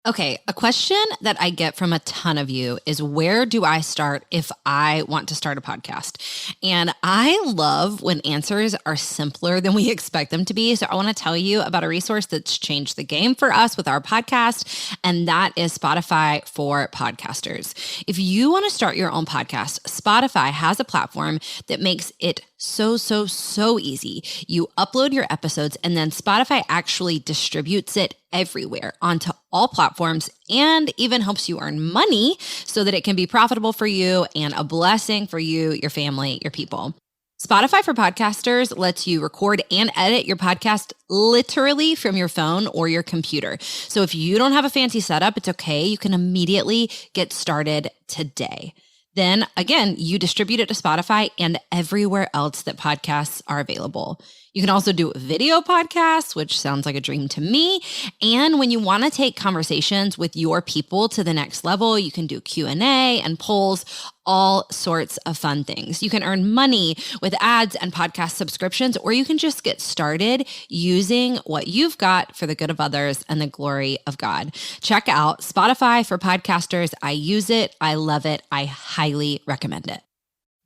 Okay, a question that I get from a ton of you is, where do I start if I want to start a podcast? And I love when answers are simpler than we expect them to be. So I want to tell you about a resource that's changed the game for us with our podcast, and that is Spotify for Podcasters. If you want to start your own podcast, Spotify has a platform that makes it so easy. You upload your episodes and then Spotify actually distributes it everywhere onto all platforms and even helps you earn money so that it can be profitable for you and a blessing for you, your family, your people. Spotify for Podcasters lets you record and edit your podcast literally from your phone or your computer. So if you don't have a fancy setup, it's okay. You can immediately get started today. Then again, you distribute it to Spotify and everywhere else that podcasts are available. You can also do video podcasts, which sounds like a dream to me. And when you want to take conversations with your people to the next level, you can do Q&A and polls, all sorts of fun things. You can earn money with ads and podcast subscriptions, or you can just get started using what you've got for the good of others and the glory of God. Check out Spotify for Podcasters. I use it. I love it. I highly recommend it.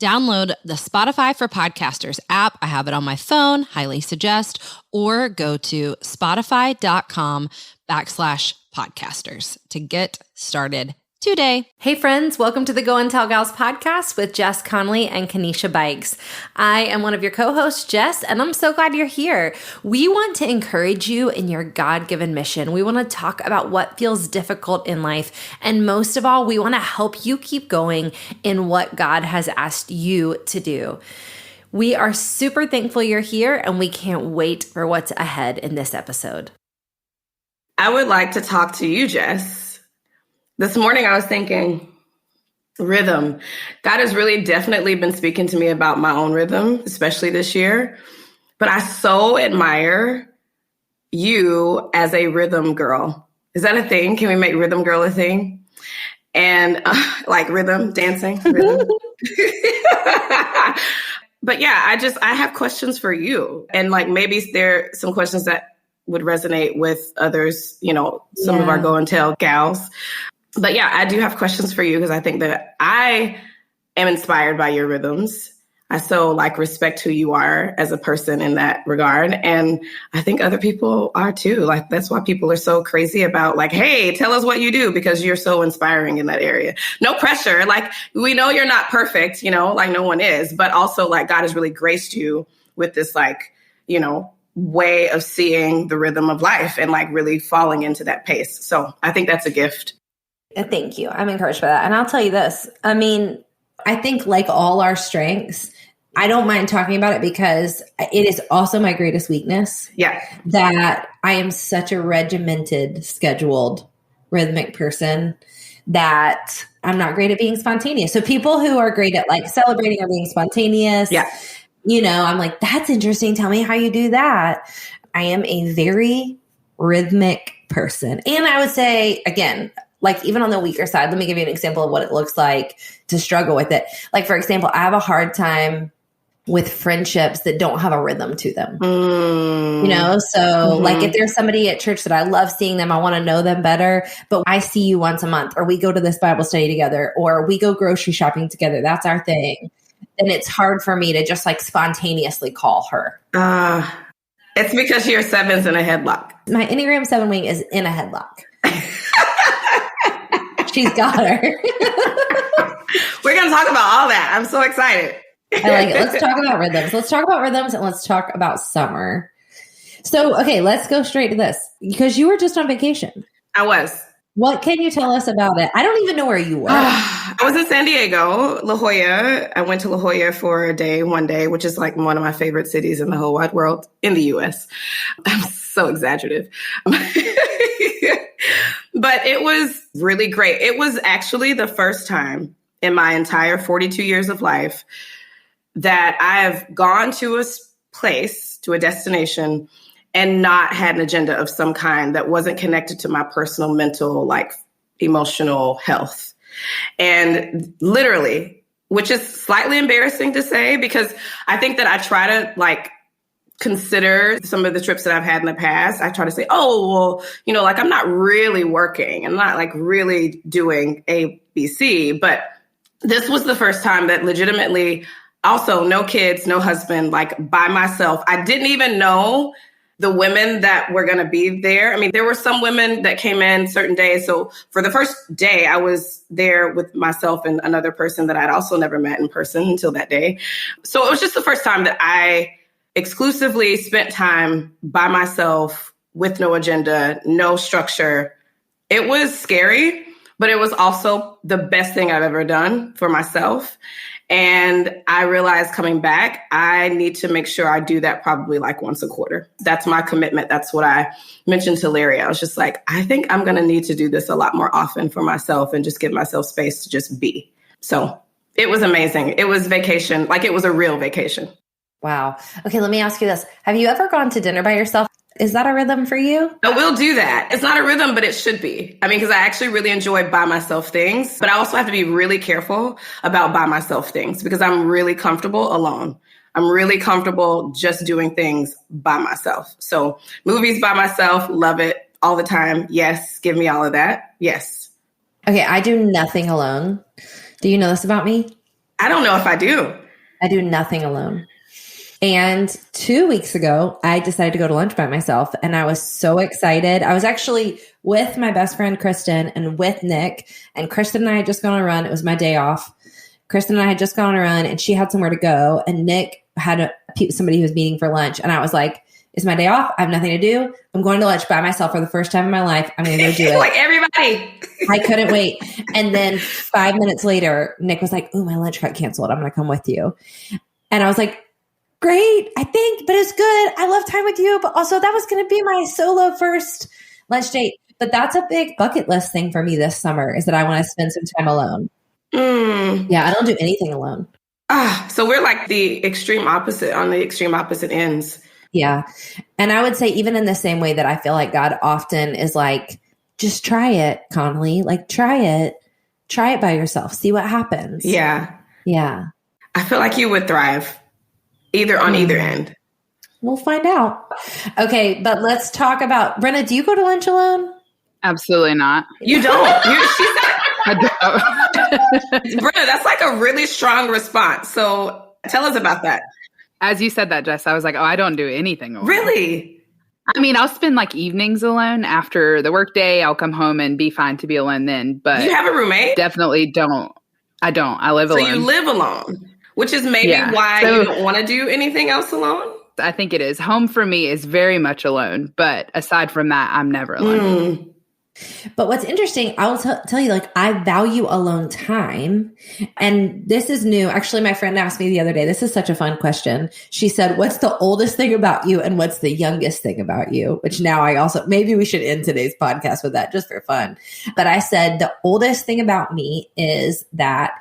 Download the Spotify for Podcasters app. I have it on my phone, highly suggest, or go to spotify.com/podcasters to get started today. Hey friends, welcome to the Go and Tell Gals podcast with Jess Conley and Kanisha Bikes. I am one of your co-hosts, Jess, and I'm so glad you're here. We want to encourage you in your God-given mission. We want to talk about what feels difficult in life, and most of all, we want to help you keep going in what God has asked you to do. We are super thankful you're here, and we can't wait for what's ahead in this episode. I would like to talk to you, Jess. This morning, I was thinking rhythm. God has really definitely been speaking to me about my own rhythm, especially this year. But I so admire you as a rhythm girl. Is that a thing? Can we make rhythm girl a thing? And like rhythm, dancing, rhythm. But yeah, I have questions for you. And like maybe there are some questions that would resonate with others, some of our Go and Tell gals. But yeah, I do have questions for you because I think that I am inspired by your rhythms. I so respect who you are as a person in that regard. And I think other people are too. That's why people are so crazy about hey, tell us what you do, because you're so inspiring in that area. No pressure. We know you're not perfect, no one is, but also God has really graced you with this way of seeing the rhythm of life and really falling into that pace. So I think that's a gift. Thank you. I'm encouraged by that. And I'll tell you this. I mean, I think all our strengths, I don't mind talking about it because it is also my greatest weakness. Yeah. That I am such a regimented, scheduled, rhythmic person that I'm not great at being spontaneous. So people who are great at celebrating or being spontaneous, I'm that's interesting. Tell me how you do that. I am a very rhythmic person. And I would say, again, even on the weaker side, let me give you an example of what it looks like to struggle with it. For example, I have a hard time with friendships that don't have a rhythm to them. So if there's somebody at church that I love seeing them, I want to know them better, but I see you once a month, or we go to this Bible study together, or we go grocery shopping together. That's our thing. And it's hard for me to just spontaneously call her. It's because your 7's in a headlock. My Enneagram 7 wing is in a headlock. She's got her. We're going to talk about all that. I'm so excited. I like it. Let's talk about rhythms. And let's talk about summer. So, okay, let's go straight to this because you were just on vacation. I was. What can you tell us about it? I don't even know where you were. I was in San Diego, La Jolla. I went to La Jolla for one day, which is one of my favorite cities in the whole wide world, in the U.S. I'm so exaggerative. But it was really great. It was actually the first time in my entire 42 years of life that I have gone to a place, to a destination, and not had an agenda of some kind that wasn't connected to my personal, mental, emotional health. And literally, which is slightly embarrassing to say, because I think that I try to consider some of the trips that I've had in the past, I try to say, oh, well, you know, like I'm not really working. I'm not like really doing A, B, C. But this was the first time that legitimately, also no kids, no husband, like by myself. I didn't even know the women that were going to be there. I mean, there were some women that came in certain days. So for the first day, I was there with myself and another person that I'd also never met in person until that day. So it was just the first time that I exclusively spent time by myself with no agenda, no structure. It was scary, but it was also the best thing I've ever done for myself. And I realized coming back, I need to make sure I do that probably like once a quarter. That's my commitment. That's what I mentioned to Larry. I was just like, I think I'm going to need to do this a lot more often for myself and just give myself space to just be. So it was amazing. It was vacation. Like it was a real vacation. Wow. Okay, let me ask you this. Have you ever gone to dinner by yourself? Is that a rhythm for you? I will do that. It's not a rhythm, but it should be. I mean, because I actually really enjoy by myself things, but I also have to be really careful about by myself things because I'm really comfortable alone. I'm really comfortable just doing things by myself. So movies by myself, love it all the time. Yes. Give me all of that. Yes. Okay. I do nothing alone. Do you know this about me? I don't know if I do. I do nothing alone. And 2 weeks ago, I decided to go to lunch by myself and I was so excited. I was actually with my best friend, Kristen, and with Nick, and Kristen and I had just gone on a run. It was my day off. Kristen and I had just gone on a run and she had somewhere to go, and Nick had somebody he was meeting for lunch. And I was like, it's my day off. I have nothing to do. I'm going to lunch by myself for the first time in my life. I'm going to go do it. Like everybody. I couldn't wait. And then 5 minutes later, Nick was like, oh, my lunch got canceled. I'm going to come with you. And I was like, great, I think, but it's good. I love time with you. But also that was going to be my solo first lunch date. But that's a big bucket list thing for me this summer, is that I want to spend some time alone. Yeah, I don't do anything alone. So we're like the extreme opposite, on the extreme opposite ends. Yeah. And I would say even in the same way that I feel like God often is like, just try it, Connelly. Like try it by yourself. See what happens. Yeah. Yeah. I feel like you would thrive. Either on either end. We'll find out. Okay, but let's talk about Brenna. Do you go to lunch alone? Absolutely not. You don't. I don't. Brenna, that's like a really strong response. So tell us about that. As you said that, Jess, I was like, oh, I don't do anything alone. Really? I mean, I'll spend like evenings alone after the workday. I'll come home and be fine to be alone then. But you have a roommate? Definitely don't. I don't. I live alone. So you live alone. Which is maybe why you don't want to do anything else alone? I think it is. Home for me is very much alone. But aside from that, I'm never alone. But what's interesting, I will tell you, like, I value alone time. And this is new. Actually, my friend asked me the other day, this is such a fun question. She said, what's the oldest thing about you and what's the youngest thing about you? Which now I also, maybe we should end today's podcast with that just for fun. But I said, the oldest thing about me is that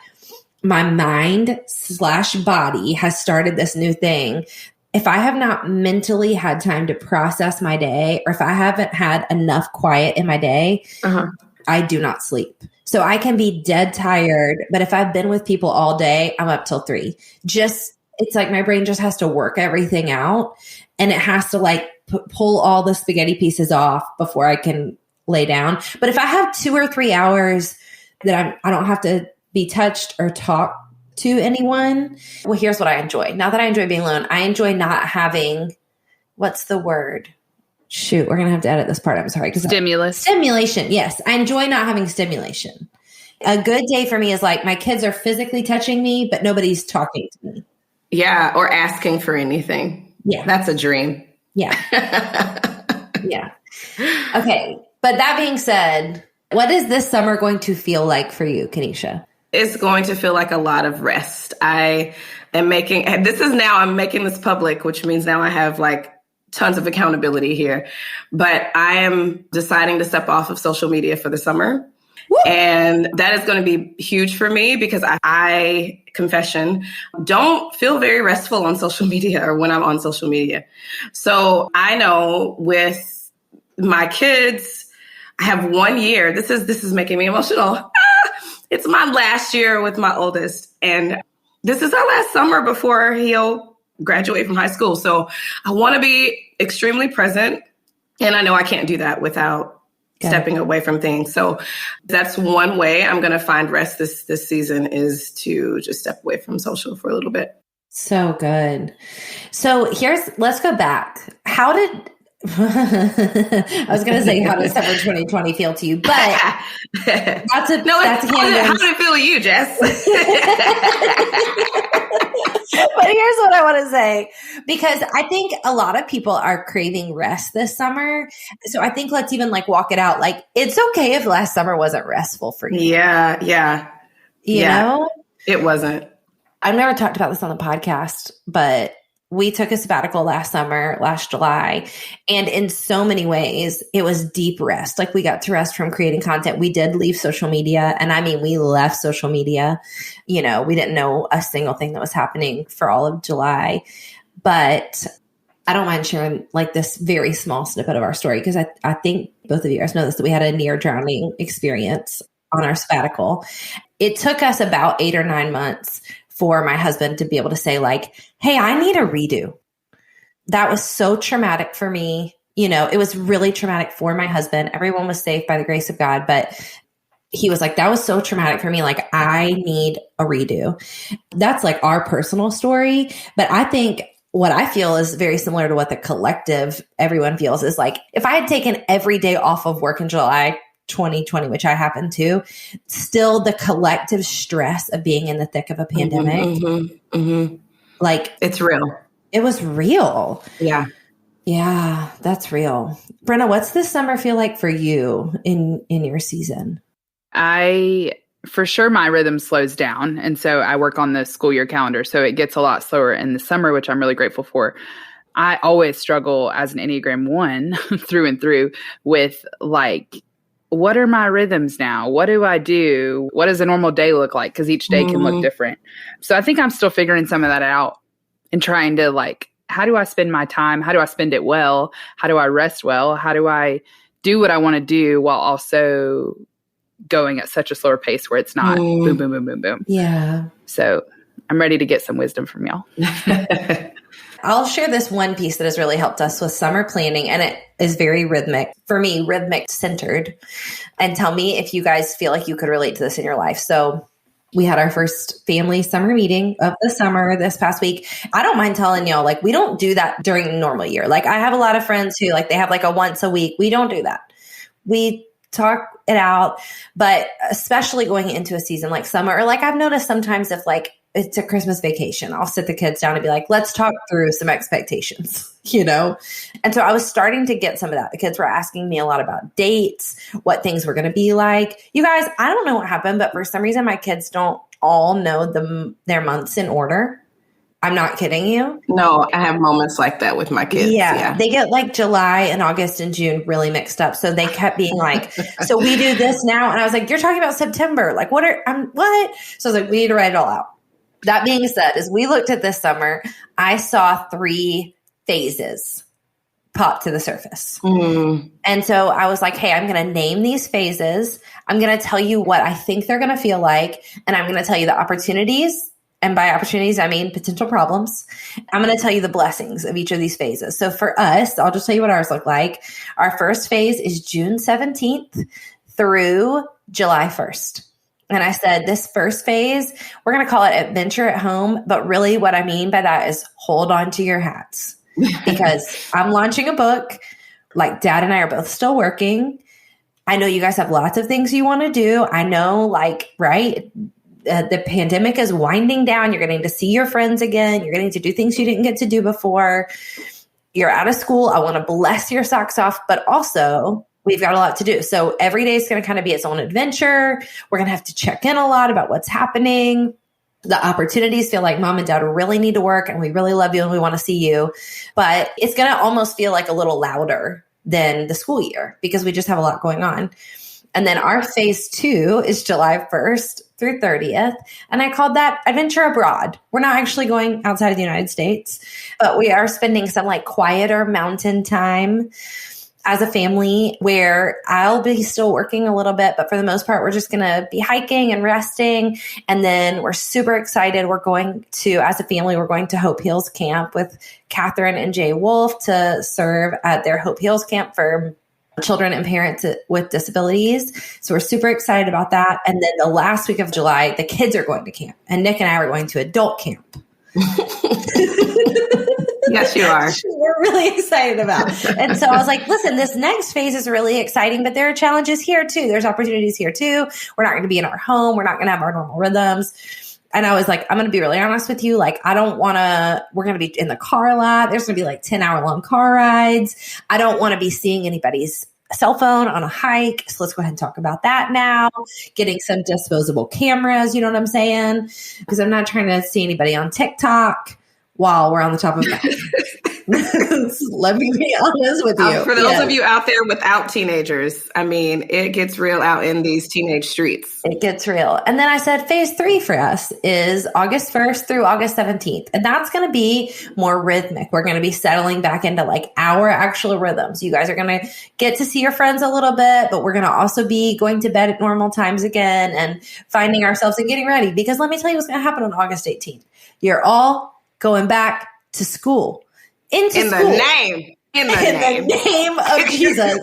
my mind/body has started this new thing. If I have not mentally had time to process my day, or if I haven't had enough quiet in my day, I do not sleep. So I can be dead tired, but if I've been with people all day, I'm up till 3. It's like my brain just has to work everything out, and it has to like pull all the spaghetti pieces off before I can lay down. But if I have 2 or 3 hours that I don't have to be touched or talk to anyone. Well, here's what I enjoy. Now that I enjoy being alone, I enjoy not having, what's the word? Shoot, we're going to have to edit this part. I'm sorry. Stimulation. Yes. I enjoy not having stimulation. A good day for me is like my kids are physically touching me, but nobody's talking to me. Yeah. Or asking for anything. Yeah. That's a dream. Yeah. Yeah. Okay. But that being said, what is this summer going to feel like for you, Kanisha? It's going to feel like a lot of rest. I'm making this public, which means now I have like tons of accountability here. But I am deciding to step off of social media for the summer. Woo! And that is going to be huge for me because I confession, don't feel very restful on social media or when I'm on social media. So I know with my kids, I have 1 year. This is making me emotional. It's my last year with my oldest. And this is our last summer before he'll graduate from high school. So I want to be extremely present. And I know I can't do that without stepping away from things. So that's one way I'm going to find rest this season, is to just step away from social for a little bit. So good. So let's go back. How did, I was going to say, how does summer 2020 feel to you? But how did it feel to you, Jess? But here's what I want to say, because I think a lot of people are craving rest this summer. So I think let's even walk it out. It's okay if last summer wasn't restful for you. Yeah. You know? It wasn't. I've never talked about this on the podcast, but we took a sabbatical last July. And in so many ways, it was deep rest. We got to rest from creating content. We did leave social media. And I mean, we left social media. We didn't know a single thing that was happening for all of July. But I don't mind sharing this very small snippet of our story, because I think both of you guys know this, that we had a near drowning experience on our sabbatical. It took us about 8 or 9 months for my husband to be able to say hey, I need a redo. That was so traumatic for me. It was really traumatic for my husband. Everyone was safe by the grace of God, but he was that was so traumatic for me. I need a redo. That's our personal story. But I think what I feel is very similar to what the collective everyone feels, is if I had taken every day off of work in July 2020, which I happened to, still the collective stress of being in the thick of a pandemic, it's real. It was real. Yeah, that's real. Brenna, what's this summer feel like for you in your season? For sure, my rhythm slows down, and so I work on the school year calendar, so it gets a lot slower in the summer, which I'm really grateful for. I always struggle as an Enneagram 1 through and through with what are my rhythms now? What do I do? What does a normal day look like? Because each day can look different. So I think I'm still figuring some of that out and trying to how do I spend my time? How do I spend it well? How do I rest well? How do I do what I want to do while also going at such a slower pace where it's not boom, boom, boom, boom, boom. Yeah. So I'm ready to get some wisdom from y'all. I'll share this one piece that has really helped us with summer planning, and it is very rhythmic. For me, rhythmic centered. And tell me if you guys feel like you could relate to this in your life. So we had our first family summer meeting of the summer this past week. I don't mind telling y'all, we don't do that during the normal year. I have a lot of friends who they have a once a week. We don't do that. We talk it out, but especially going into a season like summer, or I've noticed sometimes if it's a Christmas vacation, I'll sit the kids down and be let's talk through some expectations, And so I was starting to get some of that. The kids were asking me a lot about dates, what things were going to be like. You guys, I don't know what happened, but for some reason, my kids don't all know their months in order. I'm not kidding you. No, I have moments like that with my kids. Yeah. They get July and August and June really mixed up. So they kept being so we do this now. And I was you're talking about September. What? So I was we need to write it all out. That being said, as we looked at this summer, I saw 3 phases pop to the surface. And so I was hey, I'm going to name these phases. I'm going to tell you what I think they're going to feel like. And I'm going to tell you the opportunities. And by opportunities, I mean potential problems. I'm going to tell you the blessings of each of these phases. So for us, I'll just tell you what ours look like. Our first phase is June 17th through July 1st. And I said, this first phase, we're going to call it Adventure at Home. But really what I mean by that is hold on to your hats, because I'm launching a book. Dad and I are both still working. I know you guys have lots of things you want to do. I know, right? The pandemic is winding down. You're getting to see your friends again. You're getting to do things you didn't get to do before. You're out of school. I want to bless your socks off, but also we've got a lot to do. So every day is going to kind of be its own adventure. We're going to have to check in a lot about what's happening. The opportunities feel like mom and dad really need to work, and we really love you and we want to see you. But it's going to almost feel a little louder than the school year because we just have a lot going on. And then our phase 2 is July 1st through 30th. And I called that Adventure Abroad. We're not actually going outside of the United States, but we are spending some quieter mountain time. as a family where I'll be still working a little bit, but for the most part, we're just going to be hiking and resting. And then we're super excited. We're going to, as a family, we're going to Hope Hills Camp with Catherine and Jay Wolf to serve at their Hope Hills Camp for children and parents with disabilities. So we're super excited about that. And then the last week of July, the kids are going to camp, and Nick and I are going to adult camp. Yes, you are. We're really excited about. And so I was like, listen, this next phase is really exciting, but there are challenges here too. There's opportunities here too. We're not going to be in our home. We're not going to have our normal rhythms. And I was like, I'm going to be really honest with you. Like, I don't want to, we're going to be in the car a lot. There's going to be like 10-hour long car rides. I don't want to be seeing anybody's cell phone on a hike. So let's go ahead and talk about that now. Getting some disposable cameras. You know what I'm saying? Because I'm not trying to see anybody on TikTok while we're on the top of mountains. Let me be honest with you. For those of you out there without teenagers, I mean, it gets real out in these teenage streets. It gets real. And then I said phase 3 for us is August 1st through August 17th. And that's going to be more rhythmic. We're going to be settling back into like our actual rhythms. You guys are going to get to see your friends a little bit, but we're going to also be going to bed at normal times again and finding ourselves and getting ready. Because let me tell you what's going to happen on August 18th. You're all going back to school. In the name of Jesus.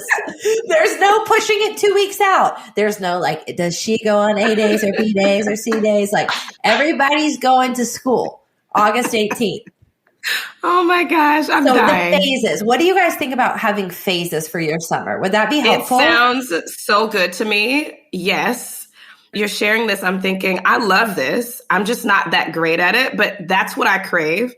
There's no pushing it 2 weeks out. There's no like, does she go on A days or B days or C days? Like, everybody's going to school August 18th. Oh my gosh, I'm dying. The phases. What do you guys think about having phases for your summer? Would that be helpful? It sounds so good to me. Yes. You're sharing this. I'm thinking, I love this. I'm just not that great at it, but that's what I crave.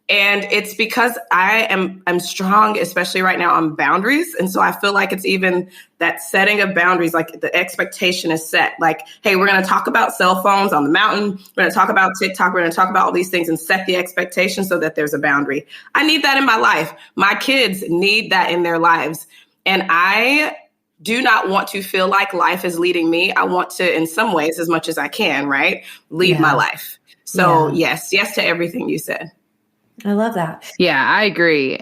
And it's because I'm strong, especially right now, on boundaries. And so I feel like it's even that setting of boundaries, like the expectation is set. Like, hey, we're going to talk about cell phones on the mountain. We're going to talk about TikTok. We're going to talk about all these things and set the expectation so that there's a boundary. I need that in my life. My kids need that in their lives. And I do not want to feel like life is leading me. I want to, in some ways, as much as I can, right, lead my life. So yes to everything you said. I love that. Yeah, I agree.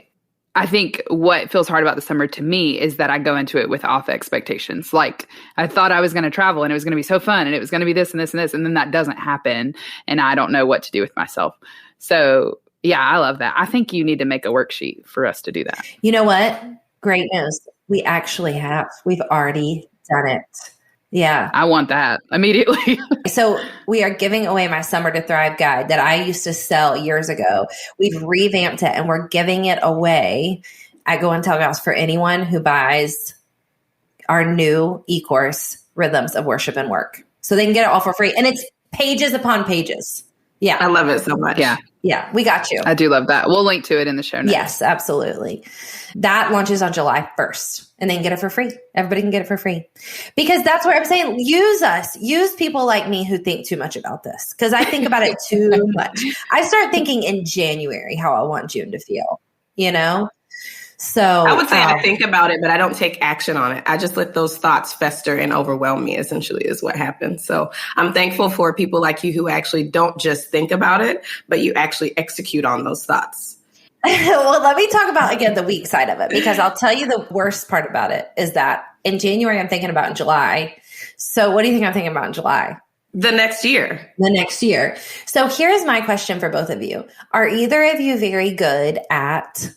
I think what feels hard about the summer to me is that I go into it with off expectations. Like, I thought I was going to travel and it was going to be so fun and it was going to be this and this and this. And then that doesn't happen. And I don't know what to do with myself. So yeah, I love that. I think you need to make a worksheet for us to do that. You know what? Great news. We actually have. We've already done it. Yeah. I want that immediately. So we are giving away my Summer to Thrive guide that I used to sell years ago. We've revamped it and we're giving it away at Go and Tell Gals for anyone who buys our new e-course, Rhythms of Worship and Work. So they can get it all for free. And it's pages upon pages. Yeah. I love it so much. Yeah, we got you. I do love that. We'll link to it in the show notes. Yes, absolutely. That launches on July 1st and they can get it for free. Everybody can get it for free. Because that's what I'm saying. Use us. Use people like me who think too much about this. Because I think about it too much. I start thinking in January how I want June to feel, you know? So I would say I think about it, but I don't take action on it. I just let those thoughts fester and overwhelm me, essentially, is what happens. So I'm thankful for people like you who actually don't just think about it, but you actually execute on those thoughts. Well, let me talk about, again, the weak side of it, because I'll tell you the worst part about it is that in January, I'm thinking about in July. So what do you think I'm thinking about in July? The next year. The next year. So here's my question for both of you. Are either of you very good at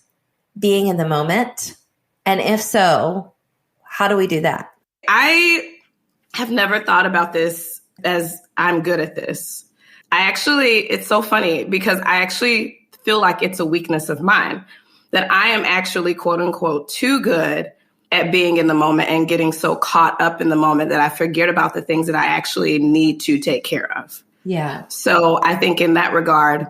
being in the moment? And if so, how do we do that? I have never thought about this as I'm good at this. It's so funny because I actually feel like it's a weakness of mine that I am actually, quote unquote, too good at being in the moment and getting so caught up in the moment that I forget about the things that I actually need to take care of. Yeah. So I think in that regard,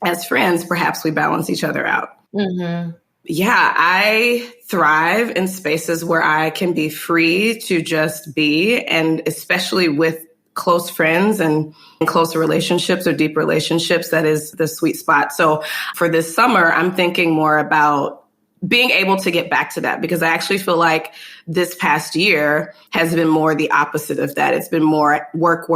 as friends, perhaps we balance each other out. Mm-hmm. Yeah, I thrive in spaces where I can be free to just be, and especially with close friends and closer relationships or deep relationships, that is the sweet spot. So for this summer, I'm thinking more about being able to get back to that, because I actually feel like this past year has been more the opposite of that. It's been more work,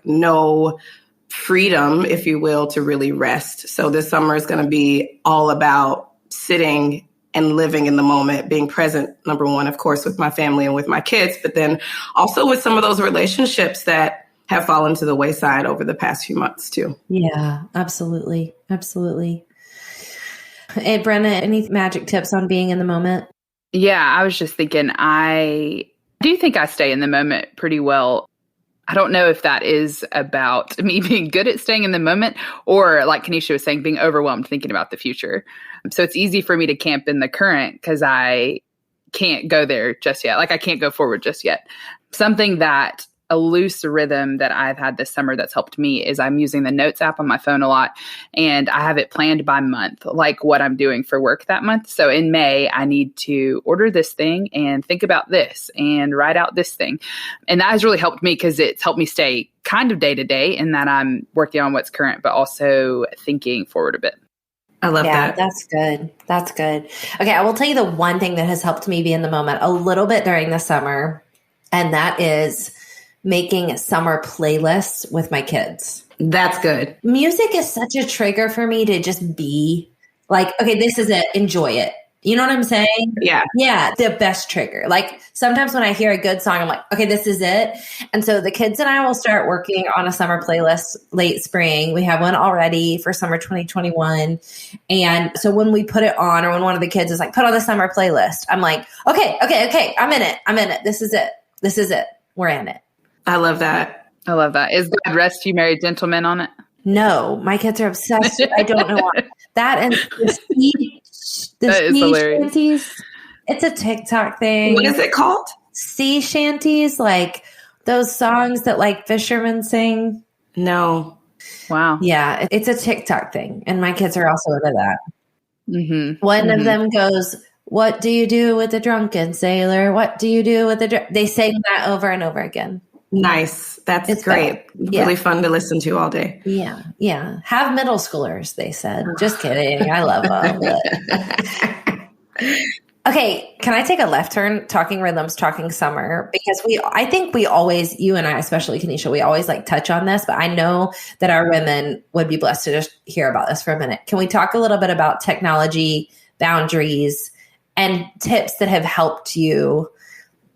no freedom, if you will, to really rest. So this summer is going to be all about sitting and living in the moment, being present, number one, of course, with my family and with my kids, but then also with some of those relationships that have fallen to the wayside over the past few months too. Yeah, absolutely. Absolutely. Hey, Brenna, any magic tips on being in the moment? Yeah, I was just thinking, I do think I stay in the moment pretty well. I don't know if that is about me being good at staying in the moment or, like Kanisha was saying, being overwhelmed thinking about the future. So it's easy for me to camp in the current because I can't go there just yet. Like I can't go forward just yet. Something that a loose rhythm that I've had this summer that's helped me is I'm using the Notes app on my phone a lot, and I have it planned by month, like what I'm doing for work that month. So in May, I need to order this thing and think about this and write out this thing. And that has really helped me because it's helped me stay kind of day to day in that I'm working on what's current, but also thinking forward a bit. I love that. That's good. That's good. Okay, I will tell you the one thing that has helped me be in the moment a little bit during the summer, and that is making summer playlists with my kids. That's good. Music is such a trigger for me to just be like, okay, this is it. Enjoy it. You know what I'm saying? Yeah. Yeah. The best trigger. Like sometimes when I hear a good song, I'm like, okay, this is it. And so the kids and I will start working on a summer playlist late spring. We have one already for summer 2021. And so when we put it on, or when one of the kids is like, put on the summer playlist, I'm like, okay. I'm in it. This is it. We're in it. I love that. I love that. Is God Rest You Merry Gentlemen on it? No, my kids are obsessed. I don't know why. That and the sea shanties. It's a TikTok thing. What is it called? Sea shanties, like those songs that like fishermen sing. No. Wow. Yeah, it's a TikTok thing. And my kids are also into that. Mm-hmm. One of them goes, "What do you do with a drunken sailor? What do you do with a..." They sing that over and over again. Nice. That's It's great. Yeah. Really fun to listen to all day. Yeah. Have middle schoolers, they said. Just kidding. I love them. Okay, can I take a left turn? Talking rhythms, talking summer, because I think we always, you and I, especially Kanisha, we always like touch on this, but I know that our women would be blessed to just hear about this for a minute. Can we talk a little bit about technology, boundaries, and tips that have helped you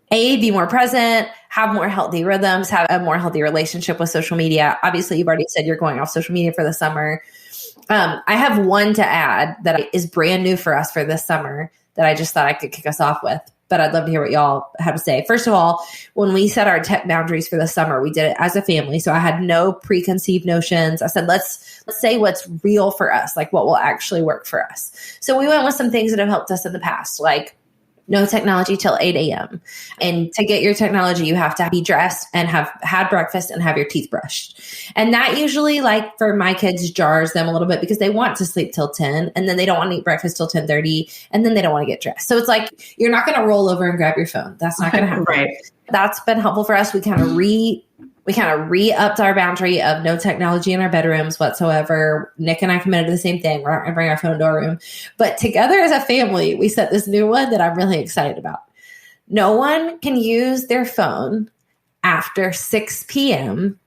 be more present, have more healthy rhythms, have a more healthy relationship with social media? Obviously, you've already said you're going off social media for the summer. I have one to add that is brand new for us for this summer that I just thought I could kick us off with, but I'd love to hear what y'all have to say. First of all, when we set our tech boundaries for the summer, we did it as a family. So I had no preconceived notions. I said, let's say what's real for us, like what will actually work for us. So we went with some things that have helped us in the past, like no technology till 8 a.m. And to get your technology, you have to be dressed and have had breakfast and have your teeth brushed. And that usually, like for my kids, jars them a little bit because they want to sleep till 10 and then they don't want to eat breakfast till 10:30 and then they don't want to get dressed. So it's like, you're not going to roll over and grab your phone. That's not going to happen. Right. That's been helpful for us. We kind of re-upped our boundary of no technology in our bedrooms whatsoever. Nick and I committed to the same thing. We're not going to bring our phone to our room. But together as a family, we set this new one that I'm really excited about. No one can use their phone after 6 p.m.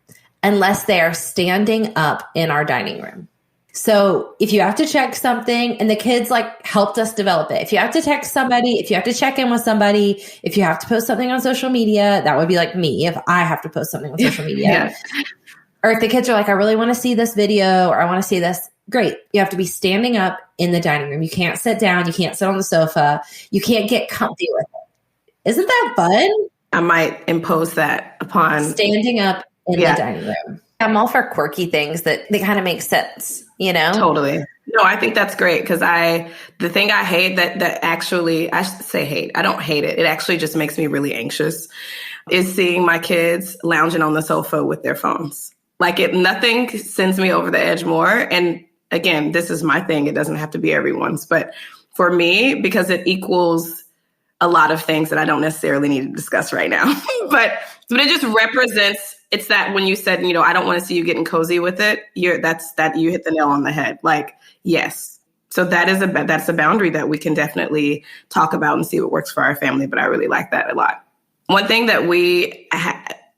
unless they are standing up in our dining room. So if you have to check something, and the kids like helped us develop it. If you have to text somebody, if you have to check in with somebody, if you have to post something on social media, that would be like me if I have to post something on social media. Yeah. Or if the kids are like, I really want to see this video or I want to see this, great. You have to be standing up in the dining room. You can't sit down. You can't sit on the sofa. You can't get comfy with it. Isn't that fun? I might impose that upon standing up in the dining room. I'm all for quirky things that they kind of make sense, you know? Totally. No, I think that's great because the thing I hate that actually, I should say hate, I don't hate it. It actually just makes me really anxious is seeing my kids lounging on the sofa with their phones. Like nothing sends me over the edge more. And again, this is my thing. It doesn't have to be everyone's, but for me, because it equals a lot of things that I don't necessarily need to discuss right now, but it just represents. It's that when you said, I don't want to see you getting cozy with it. You hit the nail on the head. Like, yes. So that's a boundary that we can definitely talk about and see what works for our family. But I really like that a lot. One thing that we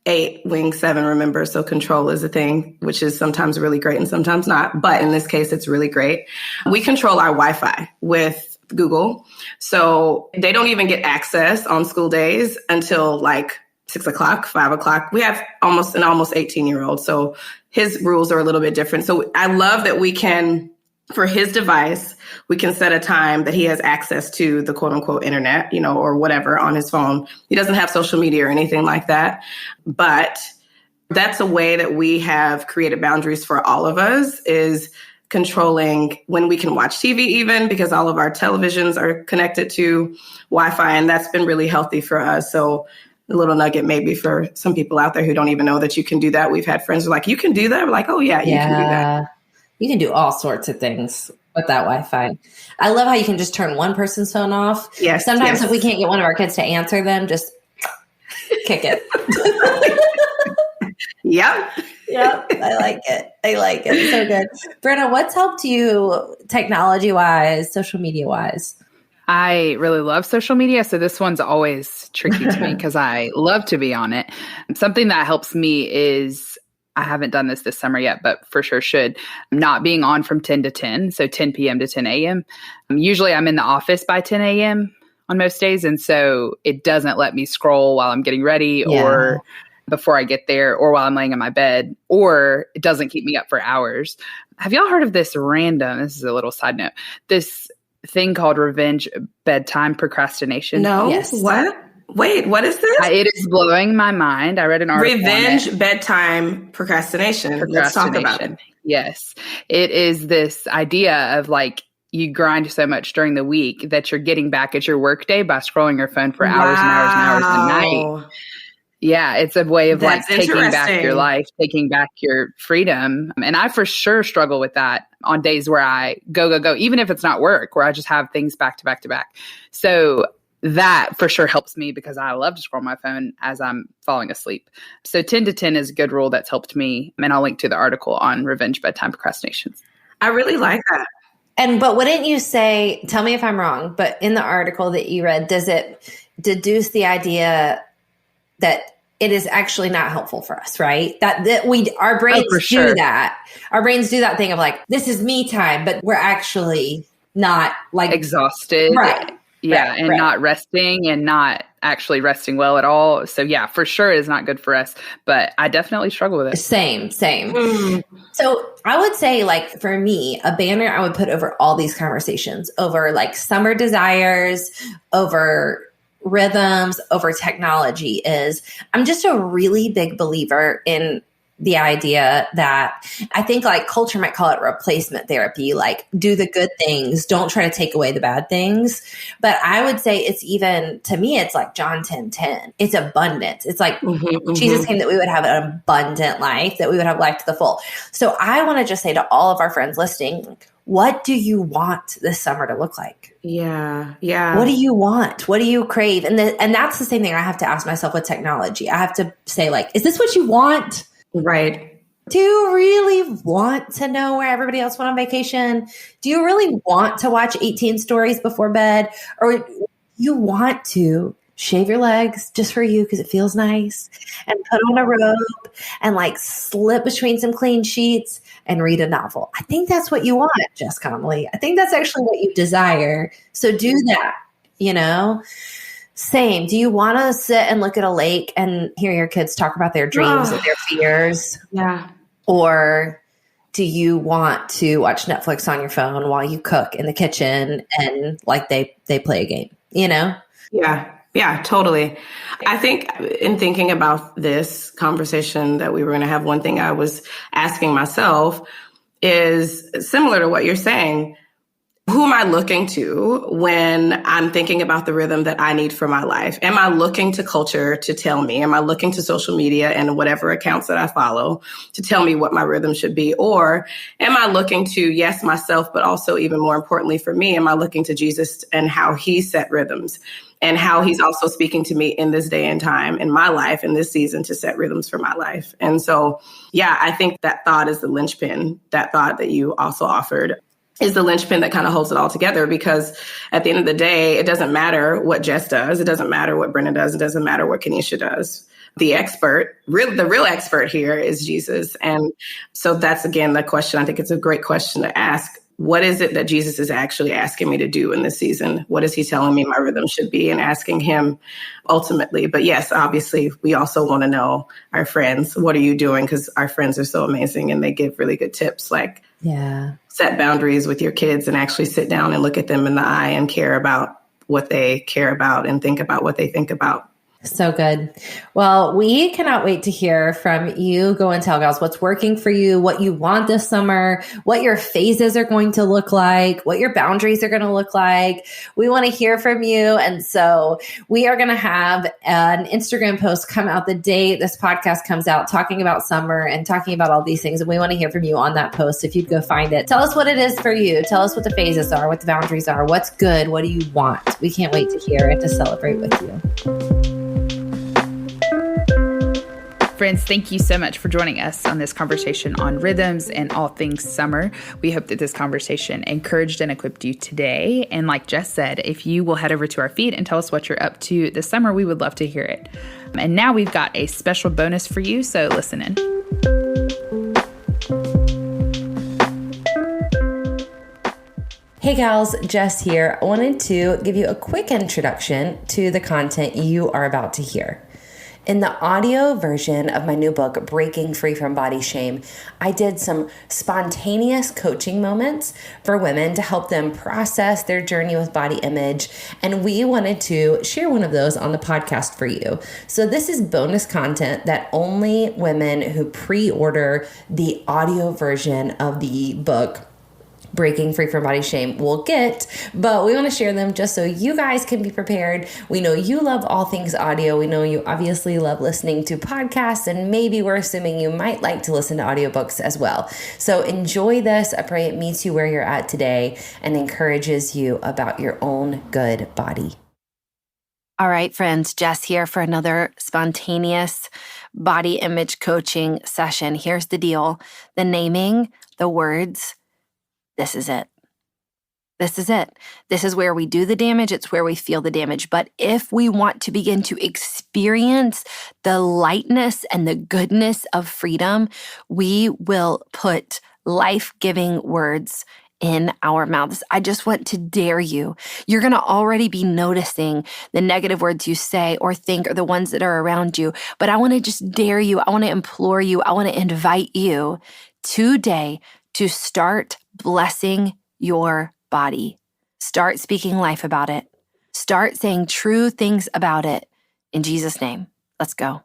8 wing 7 remember. So control is a thing, which is sometimes really great and sometimes not. But in this case, it's really great. We control our Wi-Fi with Google. So they don't even get access on school days until like 6 o'clock, 5 o'clock. We have almost 18-year-old. So his rules are a little bit different. So I love that we can, for his device, we can set a time that he has access to the quote unquote internet, or whatever on his phone. He doesn't have social media or anything like that. But that's a way that we have created boundaries for all of us, is controlling when we can watch TV, even because all of our televisions are connected to Wi-Fi. And that's been really healthy for us. So a little nugget maybe for some people out there who don't even know that you can do that. We've had friends who are like, you can do that? We're like, oh yeah, you can do that. You can do all sorts of things with that Wi-Fi. I love how you can just turn one person's phone off. Yes. Sometimes if we can't get one of our kids to answer them, just kick it. Yep. Yep. I like it. So good. Brenna, what's helped you technology-wise, social media-wise? I really love social media. So this one's always tricky to me because I love to be on it. Something that helps me is, I haven't done this summer yet, but for sure should, not being on from 10 to 10. So 10 p.m. to 10 a.m. Usually I'm in the office by 10 a.m. on most days. And so it doesn't let me scroll while I'm getting ready or before I get there, or while I'm laying in my bed, or it doesn't keep me up for hours. Have y'all heard of this is a little side note, this thing called revenge bedtime procrastination? No. Yes. What? Wait, what is this? It is blowing my mind. I read an article. Revenge bedtime procrastination. Let's talk about it. Yes. It is this idea of like, you grind so much during the week that you're getting back at your workday by scrolling your phone for hours and hours and hours a night. Yeah, it's a way of like taking back your life, taking back your freedom. And I for sure struggle with that on days where I go, even if it's not work, where I just have things back to back to back. So that for sure helps me because I love to scroll my phone as I'm falling asleep. So 10 to 10 is a good rule that's helped me. And I'll link to the article on revenge bedtime procrastinations. I really like that. But wouldn't you say, tell me if I'm wrong, but in the article that you read, does it deduce the idea that it is actually not helpful for us, right? That our brains do that. Our brains do that thing of like, this is me time, but we're actually not like exhausted. Right. Yeah. And not resting and not actually resting well at all. So yeah, for sure is not good for us, but I definitely struggle with it. Same. So I would say like for me, a banner I would put over all these conversations, over like summer desires, over rhythms, over technology, is I'm just a really big believer in the idea that I think like culture might call it replacement therapy, like do the good things, don't try to take away the bad things. But I would say it's even, to me, it's like John 10:10. It's abundance. It's like Jesus came that we would have an abundant life, that we would have life to the full. So I want to just say to all of our friends listening, what do you want this summer to look like? Yeah. What do you want? What do you crave? And that's the same thing I have to ask myself with technology. I have to say like, is this what you want? Right. Do you really want to know where everybody else went on vacation? Do you really want to watch 18 stories before bed? Or you want to shave your legs just for you because it feels nice, and put on a robe and like slip between some clean sheets and read a novel? I think that's what you want, Jess Connolly. I think that's actually what you desire. So do that, Same. Do you want to sit and look at a lake and hear your kids talk about their dreams and their fears? Yeah. Or do you want to watch Netflix on your phone while you cook in the kitchen and like they play a game, Yeah, totally. I think in thinking about this conversation that we were going to have, one thing I was asking myself is similar to what you're saying. Who am I looking to when I'm thinking about the rhythm that I need for my life? Am I looking to culture to tell me? Am I looking to social media and whatever accounts that I follow to tell me what my rhythm should be? Or am I looking to, yes, myself, but also even more importantly for me, am I looking to Jesus and how he set rhythms and how he's also speaking to me in this day and time in my life, in this season, to set rhythms for my life? And so, yeah, I think that thought is the linchpin, that thought that you also offered is the linchpin that kind of holds it all together, because at the end of the day, it doesn't matter what Jess does. It doesn't matter what Brenna does. It doesn't matter what Kenesha the real expert here is Jesus. And so that's, again, the question. I think it's a great question to ask. what is it that Jesus is actually asking me to do in this season? What is he telling me my rhythm should be, and asking him ultimately. But yes, obviously, we also want to know our friends. What are you doing? Because our friends are so amazing and they give really good tips, like set boundaries with your kids and actually sit down and look at them in the eye and care about what they care about and think about what they think about. So good. Well, we cannot wait to hear from you, Go and Tell Gals, what's working for you, what you want this summer, what your phases are going to look like, what your boundaries are going to look like. We want to hear from you. And so we are going to have an Instagram post come out the day this podcast comes out, talking about summer and talking about all these things. And we want to hear from you on that post. If you'd go find it, tell us what it is for you. Tell us what the phases are, what the boundaries are, what's good, what do you want? We can't wait to hear and to celebrate with you. Friends, thank you so much for joining us on this conversation on rhythms and all things summer. We hope that this conversation encouraged and equipped you today. And like Jess said, if you will head over to our feed and tell us what you're up to this summer, we would love to hear it. And now we've got a special bonus for you, so listen in. Hey gals, Jess here. I wanted to give you a quick introduction to the content you are about to hear. In the audio version of my new book, Breaking Free from Body Shame, I did some spontaneous coaching moments for women to help them process their journey with body image. And we wanted to share one of those on the podcast for you. So this is bonus content that only women who pre-order the audio version of the book, Breaking Free from Body Shame, will get, but we want to share them just so you guys can be prepared. We know you love all things audio. We know you obviously love listening to podcasts, and maybe we're assuming you might like to listen to audiobooks as well. So enjoy this. I pray it meets you where you're at today and encourages you about your own good body. All right, friends, Jess here for another spontaneous body image coaching session. Here's the deal. The naming, the words, this is it. This is it. This is where we do the damage. It's where we feel the damage. But if we want to begin to experience the lightness and the goodness of freedom, we will put life-giving words in our mouths. I just want to dare you. You're going to already be noticing the negative words you say or think or the ones that are around you. But I want to just dare you. I want to implore you. I want to invite you today to start blessing your body. Start speaking life about it. Start saying true things about it. In Jesus' name, let's go.